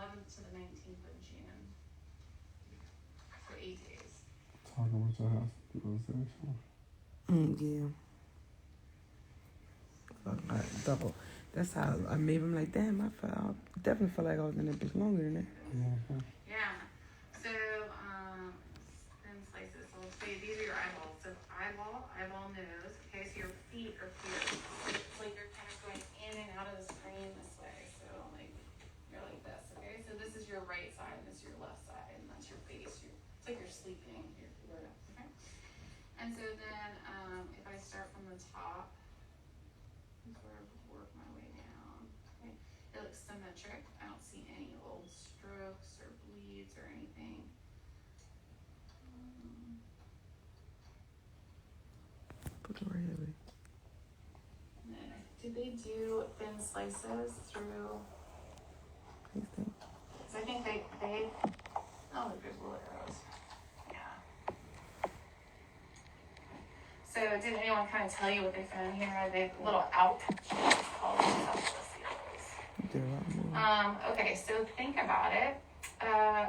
11th to the 19th of June. For 8 days. Talking about your hospitalization. Yeah. Like double. That's how I made him like, damn, I definitely felt like I was in that bitch longer than that. Mm-hmm. Yeah. So, thin slices. So let's say these are your eyeballs. So eyeball, nose. Okay, so your feet are here. It's like you're kind of going in and out of the screen this way. So like you're like this. Okay, so this is your right side, and this is your left side, and that's your face. It's like you're sleeping. Okay. And so then, if I start from the top, and sort of work my way down. Okay, it looks symmetric. I don't see any old strokes or bleeds or anything. Put it right here. And then, did they do thin slices through? Because I think they. Oh, look, there's little arrows. Yeah. So, did anyone kind of tell you what they found here? Are they little out called encephaloseals? Okay, so think about it.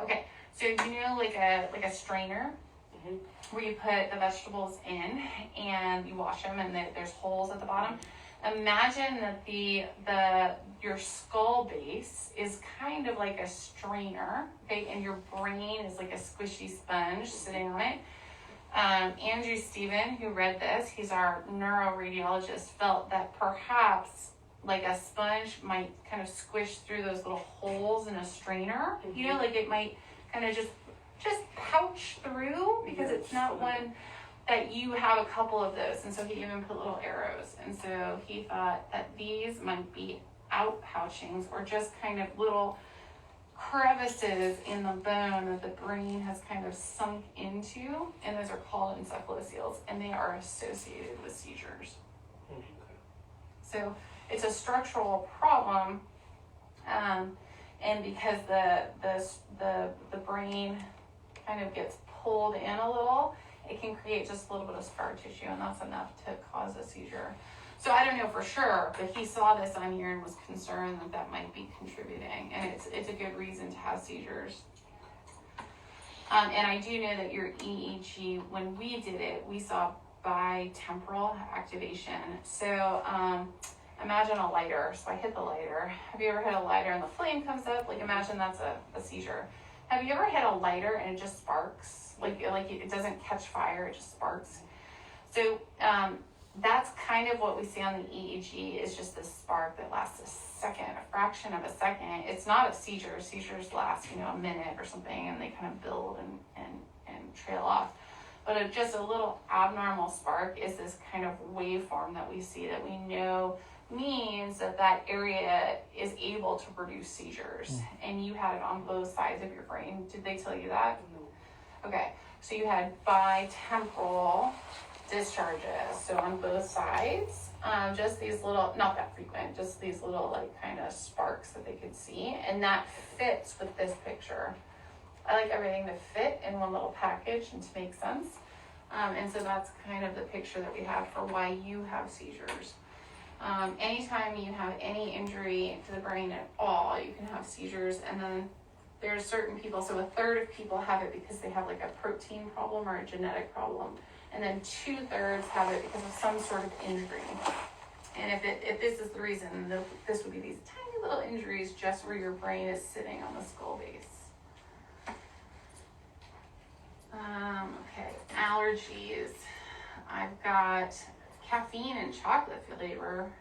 Okay, so you know, like a strainer, where you put the vegetables in and you wash them, and there's holes at the bottom. Imagine that your skull base is kind of like a strainer, okay, and your brain is like a squishy sponge sitting on it. Andrew Stephen, who read this, he's our neuroradiologist, felt that perhaps like a sponge might kind of squish through those little holes in a strainer. You know, like it might kind of just pouch through, because it's not one that you have a couple of those. And so he even put little arrows. And so he thought that these might be out pouchings, or just kind of little crevices in the bone that the brain has kind of sunk into, and those are called encephaloseals, and they are associated with seizures. So it's a structural problem, and because the brain kind of gets pulled in a little, it can create just a little bit of scar tissue, and that's enough to cause a seizure. So I don't know for sure, but he saw this on here and was concerned that might be contributing, and it's a good reason to have seizures. And I do know that your EEG, when we did it, we saw bitemporal activation. So imagine a lighter. So I hit the lighter. Have you ever hit a lighter and the flame comes up? Like, imagine that's a seizure. Have you ever hit a lighter and it just sparks? Like it doesn't catch fire, it just sparks. So that's kind of what we see on the EEG, is just this spark that lasts a second, a fraction of a second. It's not a seizure. Seizures last, a minute or something, and they kind of build and trail off. But just a little abnormal spark is this kind of waveform that we see, that we know means that area is able to produce seizures. And you had it on both sides of your brain. Did they tell you that? No. Okay, so you had bitemporal discharges, so on both sides, just these little, not that frequent, just these little like kind of sparks that they could see, and that fits with this picture. I like everything to fit in one little package and to make sense, and so that's kind of the picture that we have for why you have seizures. Anytime you have any injury to the brain at all, you can have seizures. And then there's certain people, so a third of people have it because they have like a protein problem or a genetic problem. And then 2/3 have it because of some sort of injury. And if this is the reason, this would be these tiny little injuries just where your brain is sitting on the skull base. Okay, allergies. I've got caffeine and chocolate flavor.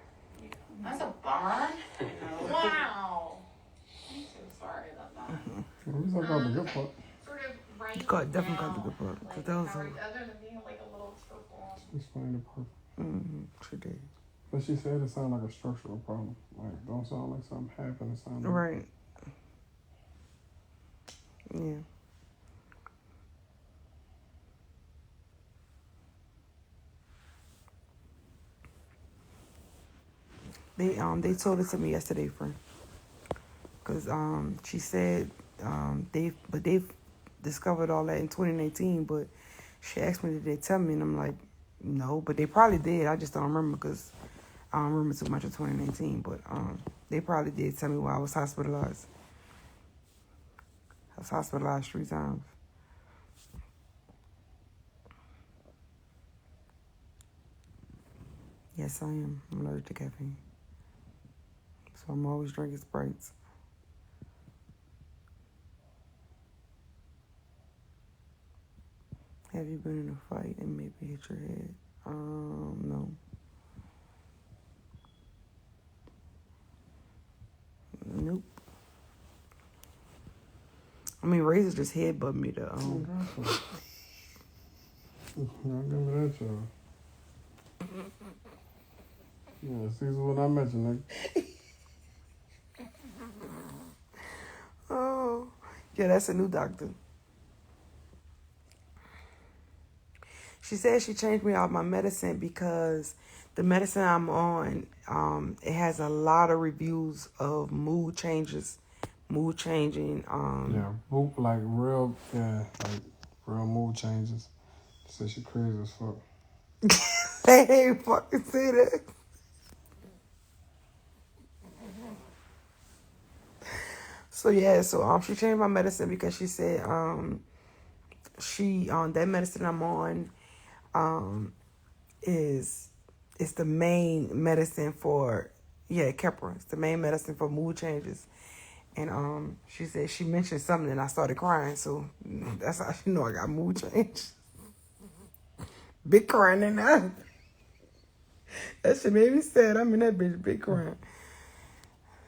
That's a bummer. Wow. I'm so sorry about that. At least I got the good part. Sort of right Definitely now, got the good part. like, That was other than being like a little purple. Explain the part. She did. But she said it sounded like a structural problem. Like, don't sound like something happened. It sounded Right. Yeah. They told it to me yesterday, friend. Cause she said they've discovered all that in 2019, but she asked me, did they tell me? And I'm like, no, but they probably did. I just don't remember because I don't remember too much of 2019. But they probably did tell me while I was hospitalized. I was hospitalized 3 times. Yes, I am. I'm allergic to caffeine. So I'm always drinking Sprites. Have you been in a fight and maybe hit your head? No. Nope. I mean, Razor just headbutt me to Y'all give me that, y'all. Yeah, Caesar when I met you, nigga. Oh, yeah, that's a new doctor. She said she changed me off my medicine because the medicine I'm on, it has a lot of reviews of mood changing. Yeah, like real mood changes. She said she crazy as fuck. They ain't fucking say that. So yeah, she changed my medicine because she said that medicine I'm on is the main medicine for Keppra. It's the main medicine for mood changes. And she said she mentioned something and I started crying, so that's how she know I got mood changes. Big crying in that. That shit made me sad. I'm in that bitch big crying.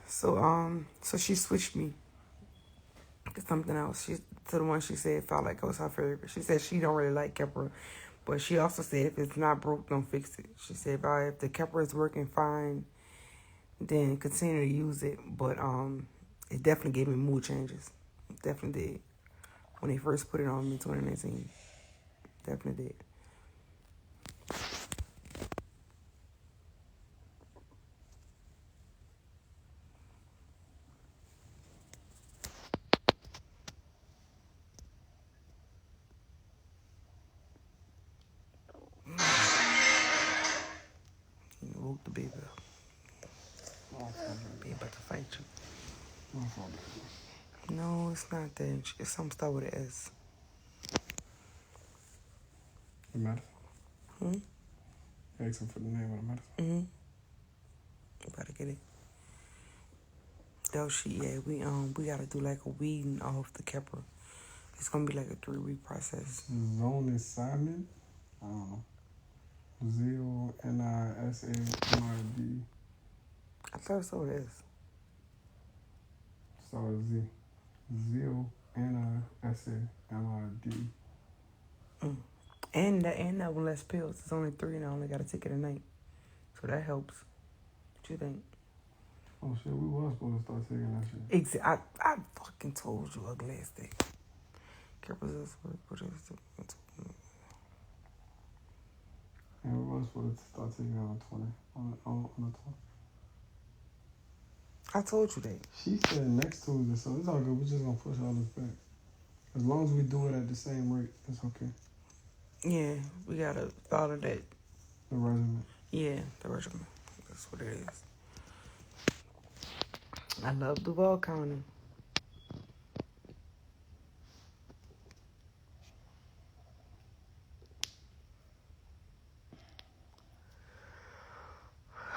So she switched me to something else. To the one she said felt like it was her favorite. She said she don't really like Keppra, but she also said if it's not broke, don't fix it. She said if the Keppra is working fine, then continue to use it. But it definitely gave me mood changes. It definitely did. When they first put it on me in 2019. Definitely did. Woke the baby up. Baby about to fight you. No, it's not that. It's something start with an S. The medicine? Asking for the name of the medicine? About to get it. Though we gotta do like a weeding off the Keppra. It's gonna be like a 3-week process. Zonisamid? I don't know. Zonisamid. I thought it was S. Start with Z. Zonisamid. And that one less pills. It's only 3 and I only gotta take it at night. So that helps. What you think? Oh shit, we was supposed to start taking that shit. I fucking told you ugly ass thing. Yeah, we was supposed to start taking it on the 20. On the 20. I told you that. She said next Tuesday, so it's all good. We're just gonna push all this back. As long as we do it at the same rate, it's okay. Yeah, we gotta follow that. The regimen. Yeah, the regimen. That's what it is. I love Duval County.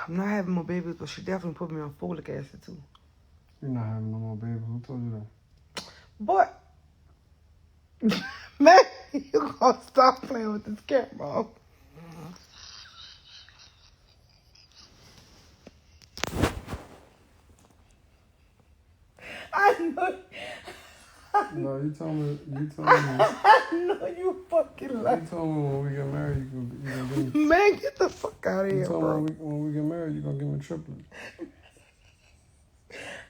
I'm not having more babies, but she definitely put me on folic acid too. You're not having no more babies. Who told you that? Boy, man, you gonna stop playing with this camera. I know. No, you told me. I know you fucking lie. You told me when we get married, you gonna give me. Man, get the fuck out of You here, told bro. me when we get married, you gonna give me a triplet.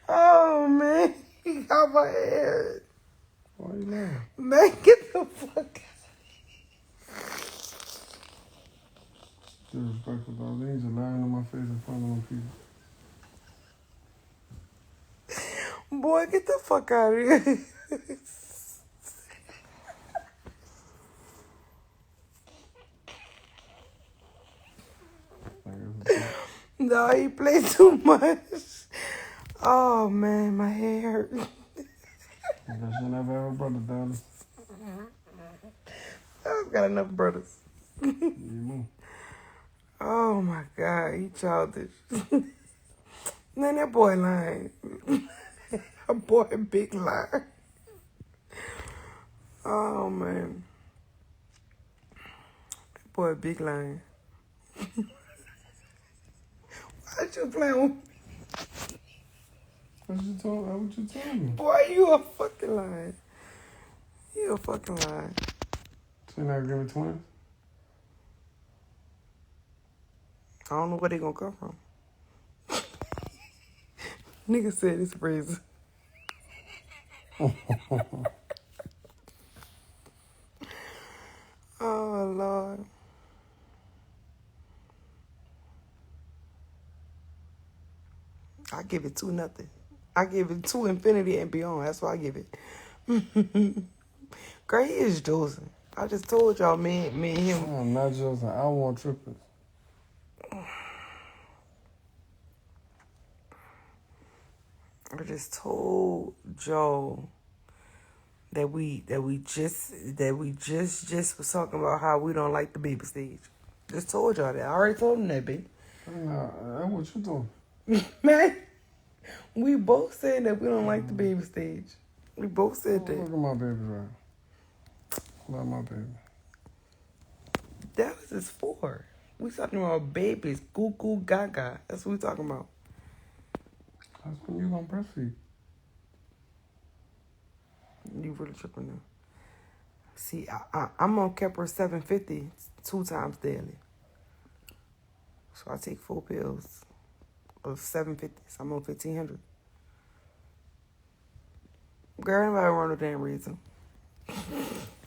Oh, man. He got my head. Why you laughing? Man, get the fuck out. Disrespectful, dog. They ain't just lying on my face in front of them people. Boy, get the fuck out of here. No, he played too much. Oh, man, my hair hurt. I got guess you never have a brother, Daddy. I've got enough brothers. You Oh my God, he childish. Man, that boy lying. That boy big liar. Oh man. That boy big lying. Why you playing with me? What you told me? Boy, you a fucking liar. You a fucking liar. So you're not giving twins? I don't know where they gonna come from. Nigga said it's crazy. Oh Lord. I give it 2-0. I give it 2 infinity and beyond. That's what I give it. Girl, he is Joseph. I just told y'all, me and him. I'm not Joseph. I want triplets. I just told Joe that we just was talking about how we don't like the baby stage. Just told y'all that. I already told him that, baby. Nah, that's what you doing. Man, we both said that we don't like the baby stage. We both said that. Look at my baby, right? Love my baby. Dallas is 4. We talking about babies, goo goo gaga. That's what we talking about. That's when you gonna breastfeed. You really tripping now. See, I'm on Kepler 750 2 times daily. So I take 4 pills of 750. So I'm on 1,500. Girl, anybody run no damn reason.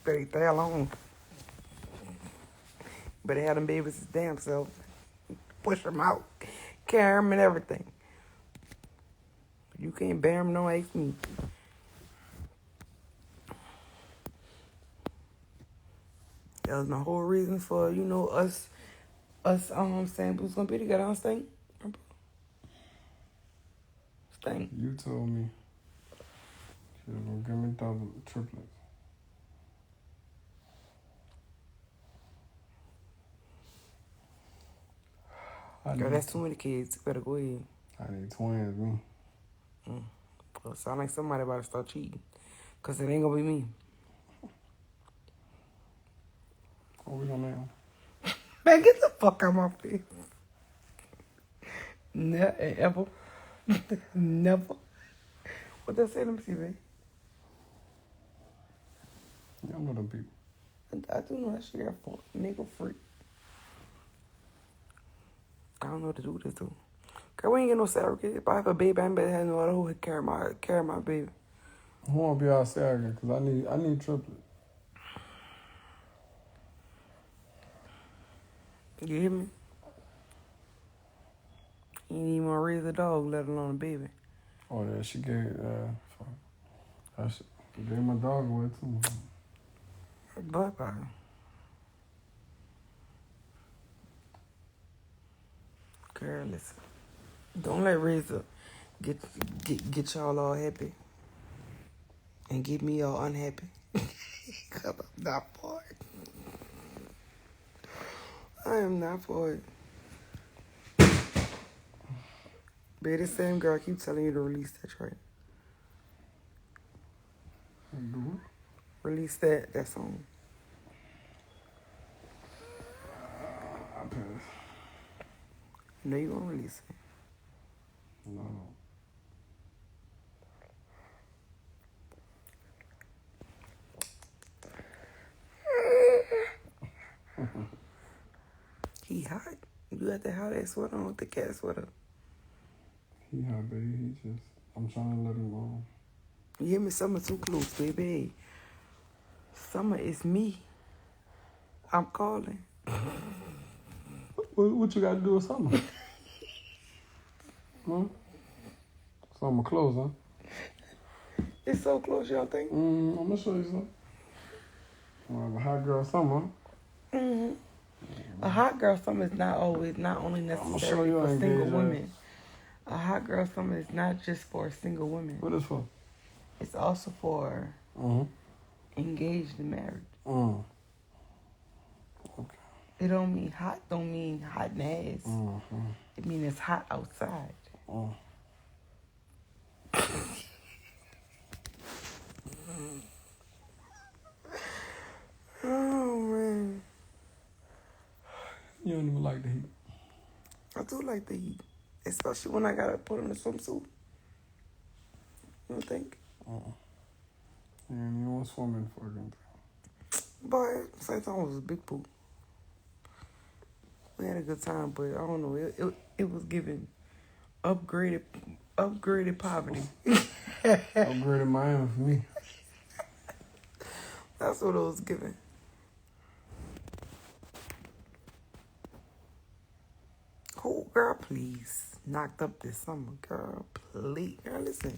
Better stay alone. Better have them babies his damn self. Push them out. Carry them and everything. You can't bear them, no ask me. That was my whole reason for, us saying we was gonna be together on Sting. Sting. You told me she was gonna give me double triplets. Girl, that's too many kids. You better go ahead. I need twins, me. Well, sound like somebody about to start cheating. Because it ain't gonna be me. What we gonna name? Man, get the fuck out of my face. Never. Never. What they say? Let me see, babe. You don't know them people. I do know that shit got fun. Nigga free. I don't know what to do with this, though. Girl, we ain't get no surrogate. If I have a baby, I better have no other who carry my baby. I wanna be our surrogate because I need triplets. You hear me? You ain't even gonna raise a dog, let alone a baby. Oh yeah, she gave my dog away too. Bye-bye. Girl, listen. Don't let Reza get y'all all happy and get me all unhappy. Because I'm not for it. I am not for it. Baby, the same girl keep telling you to release that track. Release that song. I pass. You know you gonna release it. No. He hot. You got that hot ass sweater on with the cat sweater. He hot, baby. I'm trying to let him go. You hear me? Summer too close, baby. Summer is me. I'm calling. What you got to do with summer? Summer close, huh? It's so close, y'all think? I'm going to show you something. A hot girl summer. Mm-hmm. A hot girl summer is not only necessary for single women. A hot girl summer is not just for single women. What is for? It's also for engaged and married. Okay. It don't mean hot. Don't mean hot and ass. It means it's hot outside. Oh man, You don't even like the heat. I do like the heat, especially when I gotta put on a swimsuit. You don't think? And you want swimming for them. But same time it was a big pool. We had a good time, but I don't know. It was giving upgraded poverty. Upgraded Miami for me. That's what it was giving. Oh, girl, please. Knocked up this summer, girl. Please. Girl, listen.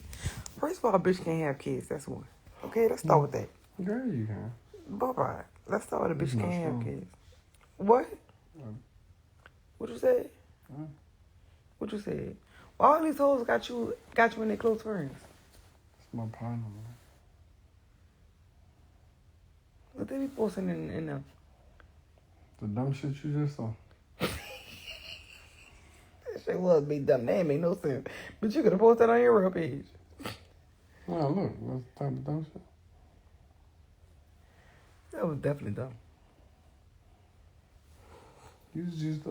First of all, a bitch can't have kids. That's one. Okay, let's start with that. Girl, you can. Bye-bye. Let's start with a bitch That's can't not have true. kids. What? What you said? Huh? What you said? All these hoes got you in their close friends. It's my partner, man. What they be posting in them? The dumb shit you just saw. That shit was be dumb. That ain't make no sense. But you could have posted that on your real page. Well, look, that's the type of dumb shit. That was definitely dumb. You just used to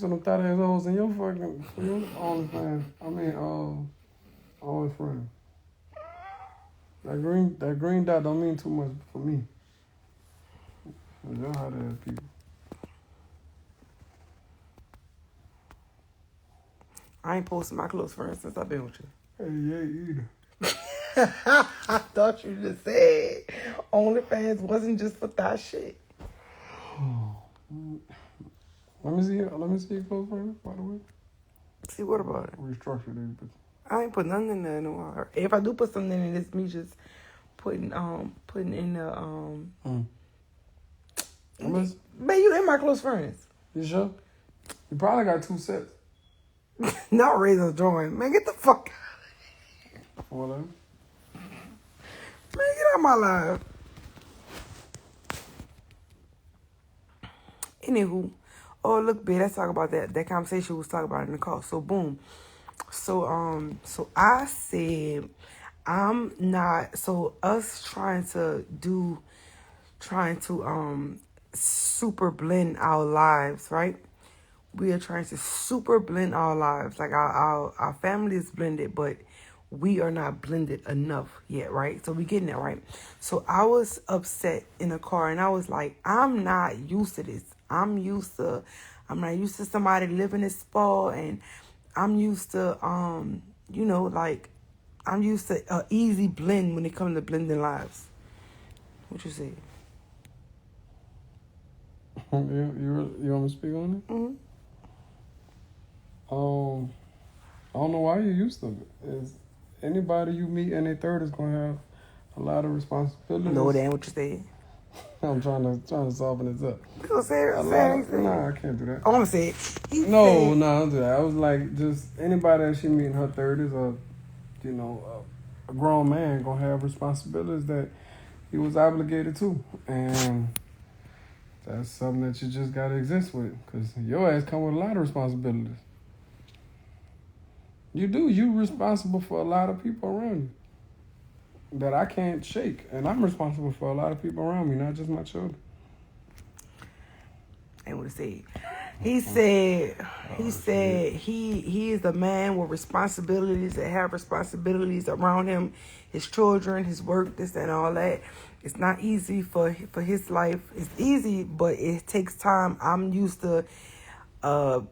them fat ass hoes in your fucking OnlyFans. I mean, OnlyFriends. That green dot don't mean too much for me. Y'all hot ass people. I ain't posted my close friends since I've been with you. Hey, yeah, either. I thought you just said OnlyFans wasn't just for that shit. Let me see your close friends, by the way. See, what about it? Restructure these bitches. I ain't put nothing in there no more. If I do put something in it, it's me just putting in the Man, you in my close friends. You sure? You probably got 2 sets. Not Razor Join. Man, get the fuck out. Whatever. Man, get out of my life. Anywho, oh look, babe, let's talk about that conversation we was talking about in the car. So boom. So I said I'm not us trying to super blend our lives, right? We are trying to super blend our lives. Like our family is blended, but we are not blended enough yet, right? So we getting it, right? So I was upset in the car and I was like, I'm not used to this. I'm not used to somebody living this spa, and I'm used to I'm used to an easy blend when it comes to blending lives. What you say? You want me to speak on it? Mm-hmm. I don't know why you're used to it. Is anybody you meet in their 30s gonna have a lot of responsibilities? No, that ain't what you said. I'm trying to soften this up. You gonna say it? Nah, I can't do that. I wanna say it. No, don't do that. I was like, just anybody that she meet in her 30s, or a grown man gonna have responsibilities that he was obligated to, and that's something that you just gotta exist with, because your ass come with a lot of responsibilities. You do. You responsible for a lot of people around you that I can't shake, and I'm responsible for a lot of people around me, not just my children. And what he said. He said he is a man with responsibilities, that have responsibilities around him, his children, his work, this and all that. It's not easy for his life. It's easy, but it takes time. I'm used to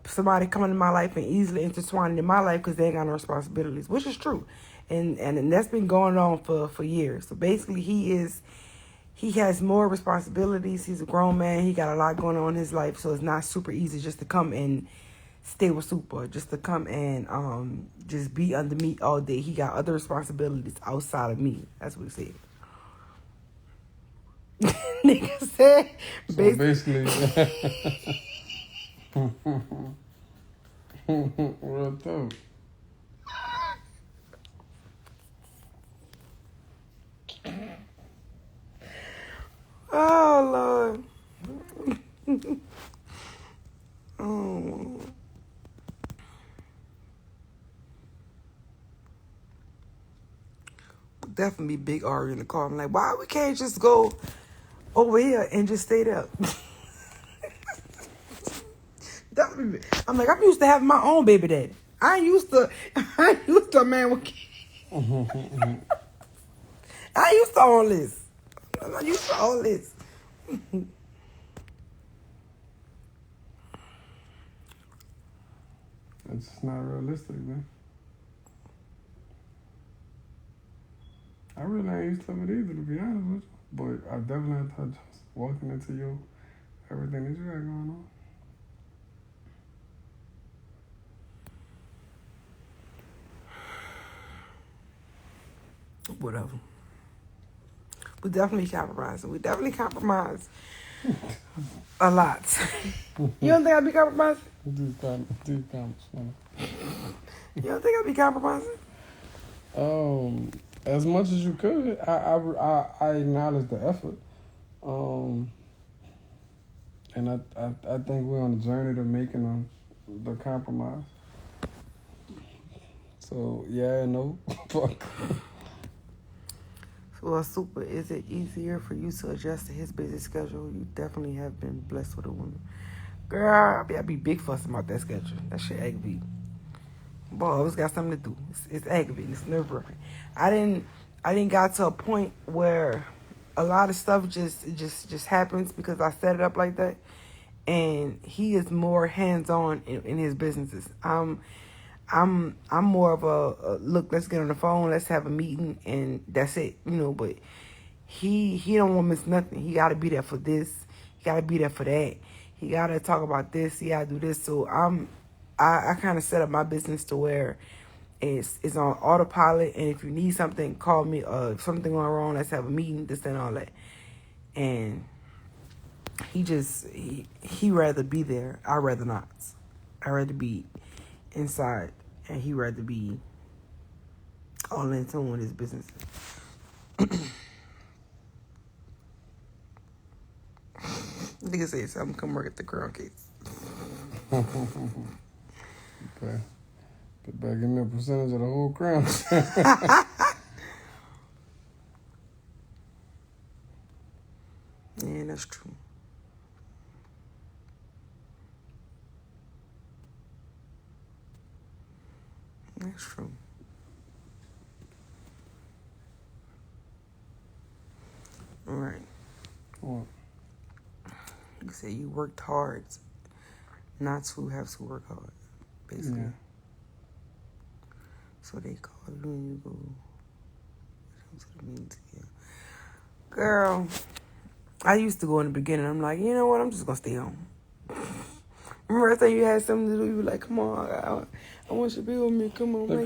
somebody coming in my life and easily intertwining in my life because they ain't got no responsibilities, which is true. And that's been going on for years. So basically he has more responsibilities. He's a grown man. He got a lot going on in his life. So it's not super easy just to come and stay with Super, just to come and just be under me all day. He got other responsibilities outside of me. That's what he said. Nigga said, So basically real tough. definitely be big arguing in the car. I'm like, why we can't just go over here and just stay there? Definitely. I'm like, I'm used to having my own baby daddy. I ain't used to a man with kids. I ain't used to all this. I'm not used to all this. It's just not realistic, man. I really ain't used to it either, to be honest with you. But I definitely thought just walking into your everything that you got going on. Whatever. We definitely compromising. We definitely compromise a lot. You don't think I'd be compromising? These comments, man. You don't think I'd be compromising? As much as you could, I acknowledge the effort. And I think we're on a journey to making the compromise. So yeah, no, fuck. Well, super. Is it easier for you to adjust to his busy schedule? You definitely have been blessed with a woman. Girl, I be big fussing about that schedule. That shit aggravating. Boy, I always got something to do. It's aggravating. It's nerve-wracking. I didn't got to a point where a lot of stuff just happens because I set it up like that. And he is more hands-on in his businesses. I'm more of a look, let's get on the phone, let's have a meeting, and that's it, but he don't want to miss nothing. He got to be there for this. He got to be there for that. He got to talk about this. He got to do this. So I kind of set up my business to where it's on autopilot, and if you need something, call me. If something going wrong, let's have a meeting, this and all that. And he rather be there. I'd rather not. I'd rather be inside, and he rather be all in tune with his business. Nigga say something, come work at the Crown Case. Okay. Get back in the percentage of the whole crown. Yeah, that's true. That's true. All right. What? You say you worked hard not to have to work hard, basically. Yeah. So they call you and you go to the meetings. Yeah. Girl, I used to go in the beginning. I'm like, you know what? I'm just going to stay home. Remember I thought you had something to do? You were like, come on, I want you to be with me. Come on, The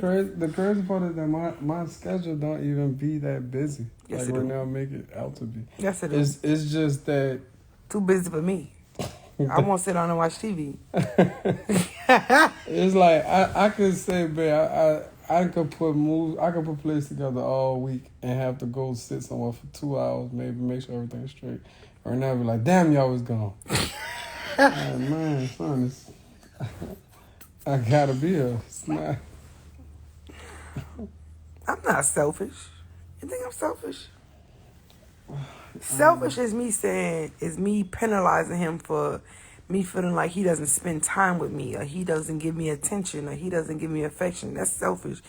crazy part is that my schedule don't even be that busy. Yes, like it right do. now, make it out to be. Yes, it is. It's just that Too busy for me. I won't sit down and watch TV. it's like I could say, babe, I could put plays together all week and have to go sit somewhere for 2 hours, maybe make sure everything's straight. Or now be like, damn, y'all was gone. Like, man, son, I gotta be here. It's not. I'm not selfish. You think I'm selfish? Selfish is me penalizing him for me feeling like he doesn't spend time with me, or he doesn't give me attention, or he doesn't give me affection. That's selfish,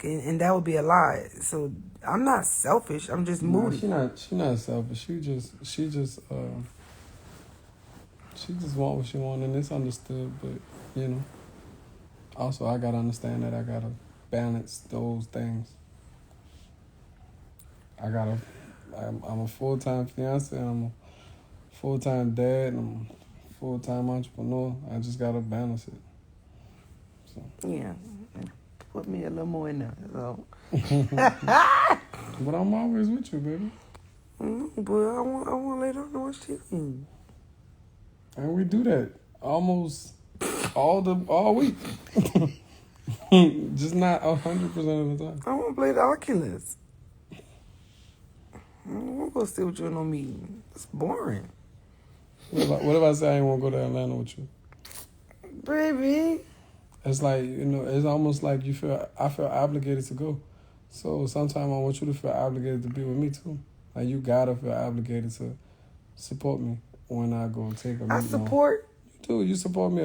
and that would be a lie. So I'm not selfish. I'm just moody. She not selfish. She just want what she want, and it's understood. But also I gotta understand that I gotta balance those things. I'm a full-time fiance, and I'm a full-time dad, and I'm a full-time entrepreneur. I just gotta balance it. So. Yeah, put me a little more in there. So. But I'm always with you, baby. But I want to lay down and watch TV. And we do that almost all week. Just not 100% of the time. I want to play the Oculus. I don't want to go sit with you in no meeting. It's boring. What if I say I ain't want to go to Atlanta with you? Baby. It's like, it's almost like I feel obligated to go. So sometimes I want you to feel obligated to be with me too. Like you gotta feel obligated to support me when I go take a meeting. I support. You do. You support me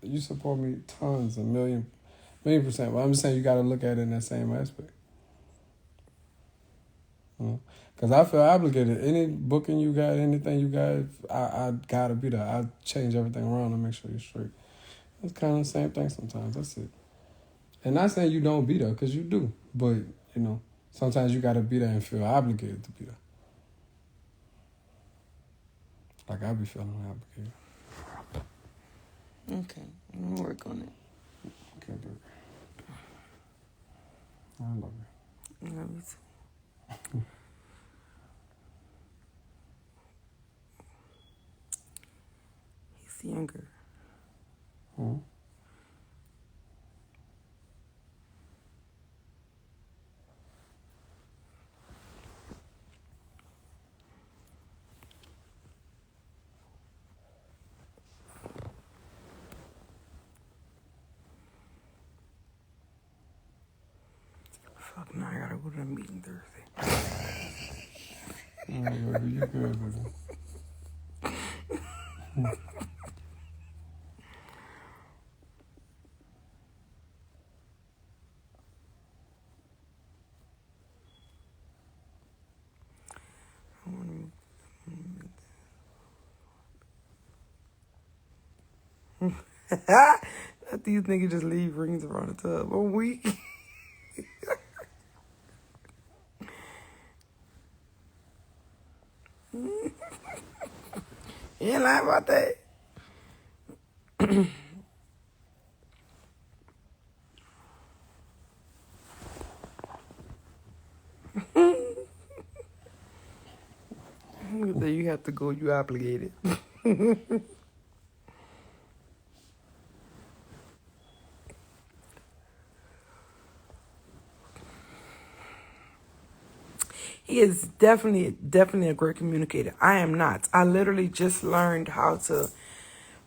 you support me tons, a million percent. But I'm just saying you gotta look at it in that same aspect. Because I feel obligated. Any booking you got, anything you got, I gotta be there. I change everything around to make sure you're straight. It's kind of the same thing sometimes. That's it. And not saying you don't be there, because you do. But, sometimes you gotta be there and feel obligated to be there. Like I be feeling obligated. Okay, I'm gonna work on it. Okay, baby. I love you. I love you too. He's younger. Hmm? Fuck, now I gotta go to the meeting Thursday. Oh, baby, you good, baby. Let these niggas just leave rings around the tub. I'm weak. You ain't lying about that. You have to go, you obligated. He is definitely a great communicator. I am not. I literally just learned how to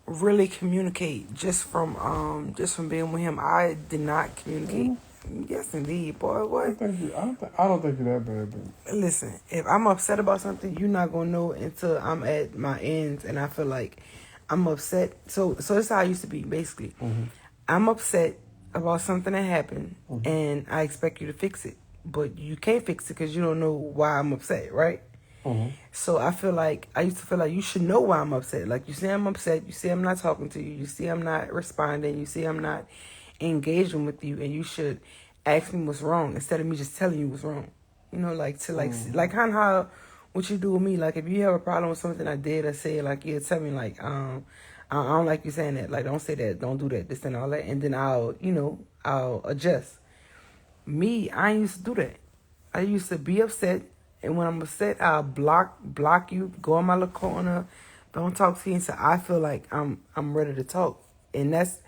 really communicate just from being with him. I did not communicate. Yes, indeed, boy. What? I don't think you're that bad, baby. Listen, if I'm upset about something, you're not gonna know until I'm at my ends, and I feel like I'm upset. So that's how I used to be, basically. Mm-hmm. I'm upset about something that happened, Mm-hmm. and I expect you to fix it, but you can't fix it because you don't know why I'm upset, right? Mm-hmm. So I used to feel like you should know why I'm upset. Like, you see I'm upset, you see I'm not talking to you, you see I'm not responding, you see I'm not engaging with you, and you should ask me what's wrong instead of me just telling you what's wrong. Like kind of how what you do with me. Like, if you have a problem with something I did or said, like, you tell me, like, I don't like you saying that. Like, don't say that, don't do that, this and all that, and then I'll adjust. Me, I used to do that. I used to be upset, and when I'm upset, I'll block you, go in my little corner, don't talk to you until I feel like I'm ready to talk. And that's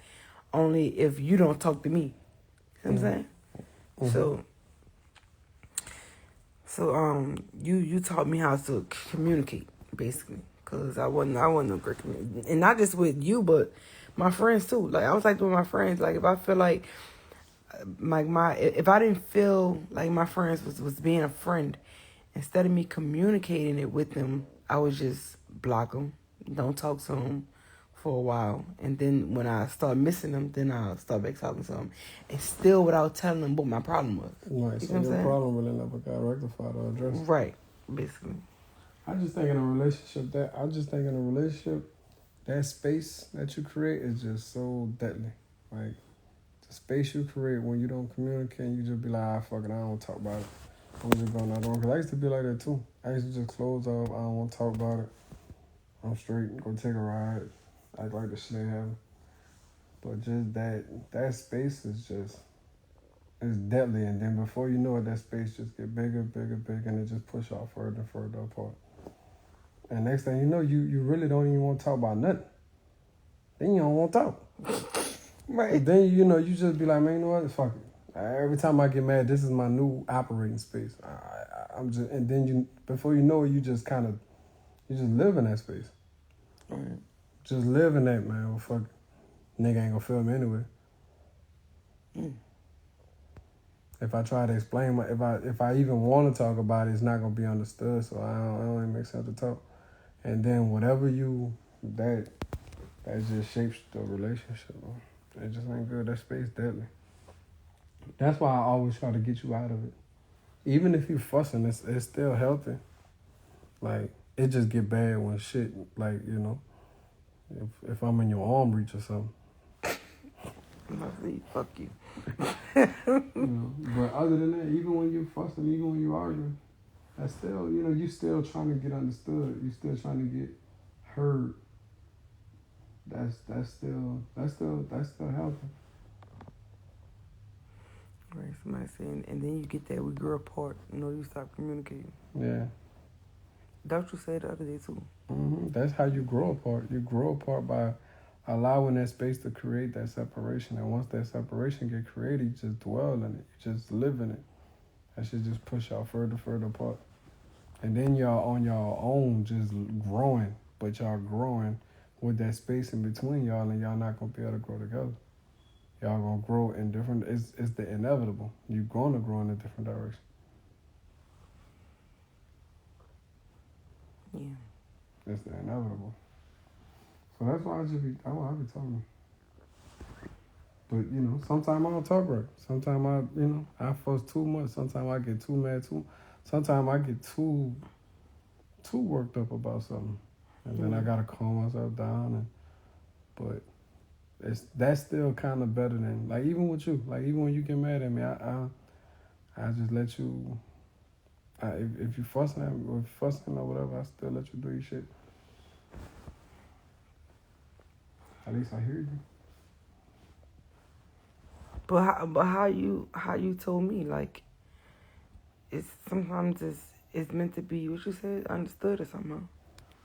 only if you don't talk to me. You know what I'm saying? Mm-hmm. So you taught me how to communicate, basically, because I wasn't a great communicator, and not just with you, but my friends too. Like, I was like with my friends, like, if I feel like if I didn't feel like my friends was being a friend, instead of me communicating it with them, I would just block them, don't talk to them for a while, and then when I start missing them, then I'll start back talking to them, and still without telling them what my problem was. Right, so your problem really never got rectified or addressed. Right, basically. I just think in a relationship, that space that you create is just so deadly. Like, the space you create when you don't communicate, you just be like, fuck it, I don't want to talk about it. I'm just going out the room. Because I used to be like that too. I used to just close up, I don't want to talk about it. I'm straight, go take a ride, act like the shit ain't happen. But just that space is deadly. And then before you know it, that space just get bigger, and it just push off further and further apart. And next thing you know, you really don't even want to talk about nothing. Then you don't want to talk. Right. And then, you just be like, man, you know what? Fuck it. Every time I get mad, this is my new operating space. And then before you know it, you just live in that space. Right. Just live in that, man. Well, fuck it. Nigga ain't gonna feel me anyway. if I try to explain if I even want to talk about it, it's not gonna be understood. So it don't even make sense to talk. And then whatever that just shapes the relationship. It just ain't good. That space deadly. That's why I always try to get you out of it. Even if you fussing, it's still healthy. Like, it just get bad when shit, like, you know, if I'm in your arm reach or something. Fuck you. You know, but other than that, even when you're fussing, even when you're arguing, that's still, you know, you still trying to get understood. You still trying to get heard. That's still healthy. Right, somebody saying, and then you get that we grew apart. You know, you stop communicating. Yeah. That's what you said the other day too. That's how you grow apart. You grow apart by allowing that space to create that separation. And once that separation get created, you just dwell in it. You just live in it. That should just push y'all further apart. And then y'all on y'all own just growing, but y'all growing with that space in between y'all, and y'all not gonna be able to grow together. Y'all gonna grow in different. It's the inevitable. You're gonna grow in a different direction. Yeah. It's the inevitable. So that's why I be talking. But you know, sometimes I don't talk right. Sometimes I fuss too much. Sometimes I get too mad too. Sometimes I get too worked up about something, and then I gotta calm myself down. But that's still kind of better than, like, even with you. Like, even when you get mad at me, I just let you. If you fussing or whatever, I still let you do your shit. At least I hear you. But how you told me, like, it's sometimes it's meant to be what you said, understood or something.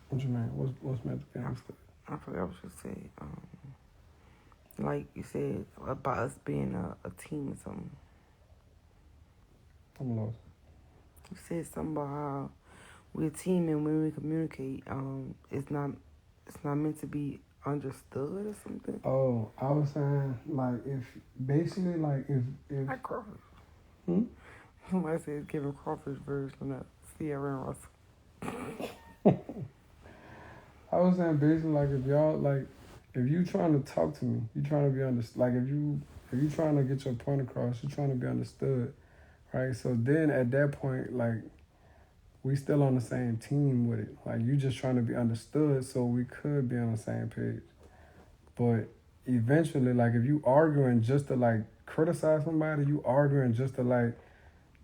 What you mean? What's meant to be understood? I forgot what you said. Like you said about us being a team or something. I'm lost. You said something about how we're a team, and when we communicate, it's not meant to be understood or something. Oh, I was saying, like, if Like Crawford. Hmm? I said Kevin Crawford's version of Sierra and Russell. I was saying basically, like, if y'all, like, if you trying to talk to me, you trying to be understood. Like, if you trying to get your point across, you trying to be understood, right? So then at that point, like, we still on the same team with it. Like, you just trying to be understood, so we could be on the same page. But eventually, like, if you arguing just to, like, criticize somebody, you arguing just to, like,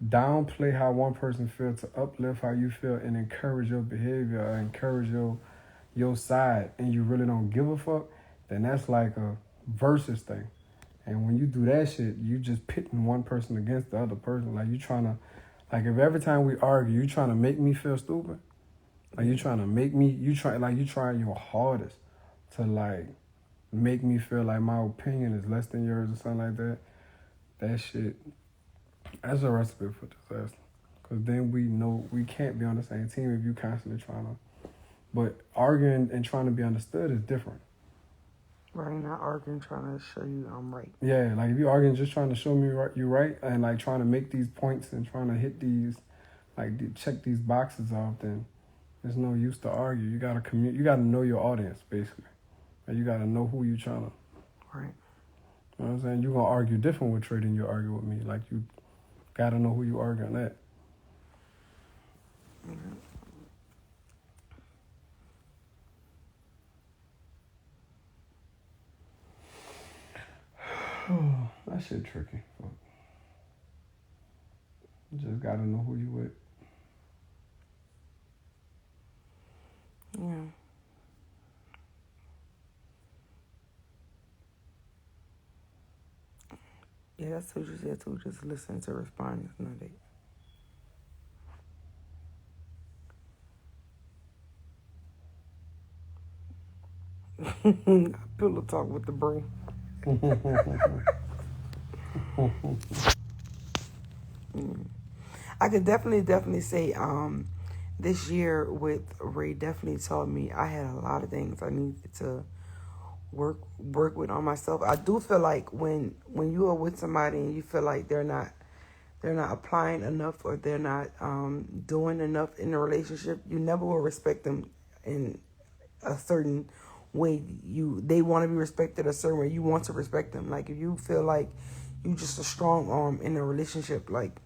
downplay how one person feels, to uplift how you feel, and encourage your behavior or encourage your side, and you really don't give a fuck, then that's like a versus thing. And when you do that shit, you just pitting one person against the other person. Like, you trying to, like, if every time we argue, you trying to make me feel stupid, like, you trying to make me, you trying your hardest to, like, make me feel like my opinion is less than yours or something like that. That shit, that's a recipe for disaster. Because then we know we can't be on the same team if you constantly trying to. But arguing and trying to be understood is different. Right, not arguing, trying to show you I'm right. Yeah, like, if you're arguing just trying to show me you're right, and, like, trying to make these points and trying to hit these, like, check these boxes off, then there's no use to argue. You gotta you gotta know your audience, basically. And you gotta know who you trying to. Right. You know what I'm saying? You're gonna argue different with Trey than you argue with me. Like, you gotta know who you arguing at. Mm-hmm. That shit tricky. You just gotta know who you with. Yeah. Yeah, that's what you said too. Just listen to respond. It's not it. Pillow talk with the bro. I could definitely say this year with Ray definitely taught me I had a lot of things I needed to work with on myself. I do feel like when you are with somebody and you feel like they're not they're not applying enough or they're not doing enough in the relationship, you never will respect them in a certain way. They want to be respected a certain way. You want to respect them. Like if you feel like you just a strong arm in a relationship, like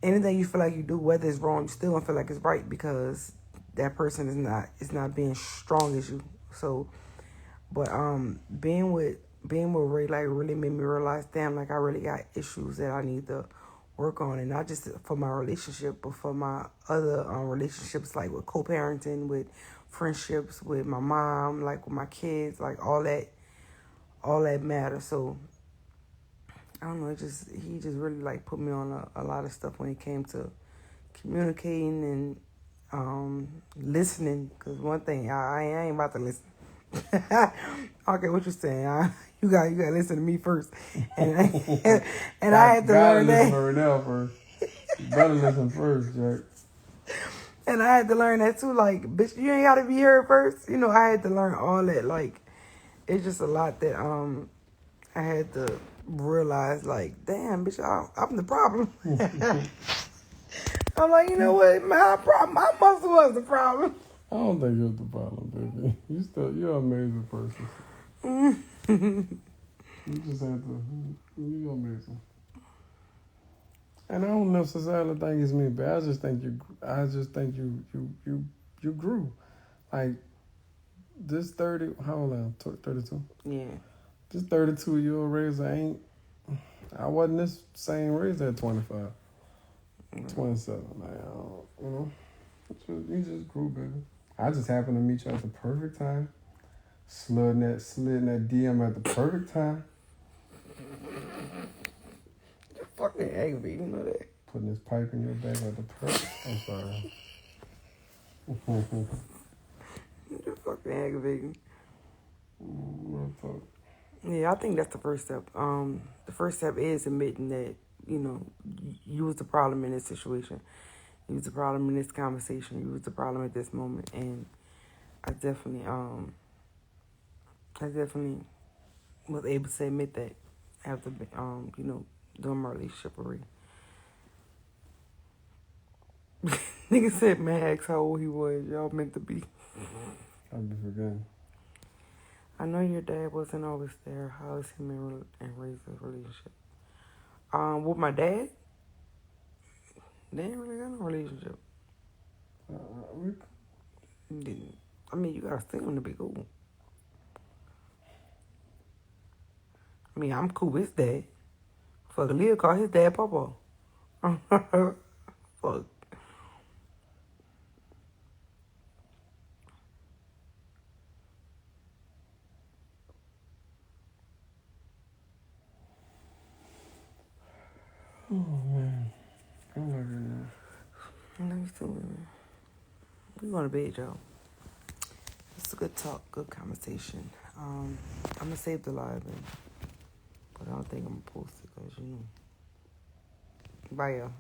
anything you feel like you do, whether it's wrong, you still gonna feel like it's right because that person is not being strong as you. So, but being with Ray like really made me realize, damn, like I really got issues that I need to work on, and not just for my relationship, but for my other relationships, like with co-parenting, with friendships, with my mom, like with my kids, like all that matters. So I don't know, he just really like put me on a lot of stuff when it came to communicating and listening. Cause one thing I ain't about to listen. Okay, what you saying? You got to listen to me first, and I had to learn that. Listen first. You better listen first, Jack. And I had to learn that too. Like, bitch, you ain't got to be heard first. You know, I had to learn all that. Like, it's just a lot that I had to realize. Like, damn, bitch, I'm the problem. I'm like, you know what? My muscle was the problem. I don't think you're the problem, baby. You're an amazing person. You just have to. You're amazing. And I don't necessarily think it's me, but I just think you grew. Like this 30. How old am I? 32. Yeah. This 32-year-old Razor ain't. I wasn't this same Razor at 25. 27. Like, you know, you just grew, baby. I just happened to meet you at the perfect time. Slid in that DM at the perfect time. You're fucking angry, you know that. Putting this pipe in your back at the perfect. I'm sorry. You're fucking aggravating. Motherfucker. Yeah, I think that's the first step. The first step is admitting that, you know, you was the problem in this situation. You was the problem in this conversation. You was the problem at this moment. And I definitely was able to admit that after, you know, doing my relationship with Ray. Nigga said Max how old he was. Y'all meant to be. I'll be forgetting. I know your dad wasn't always there. How is him and Ray's relationship? With my dad, they ain't really got no relationship. I mean, you gotta see him to be cool. I mean, I'm cool with his dad. Fuck, Leah call his dad Papa. Fuck. Oh, man. I'm like it now. Let me see. We going to bed, y'all. It's a good talk, good conversation. I'm going to save the live, but I don't think I'm going to post it because, you know. Bye, y'all.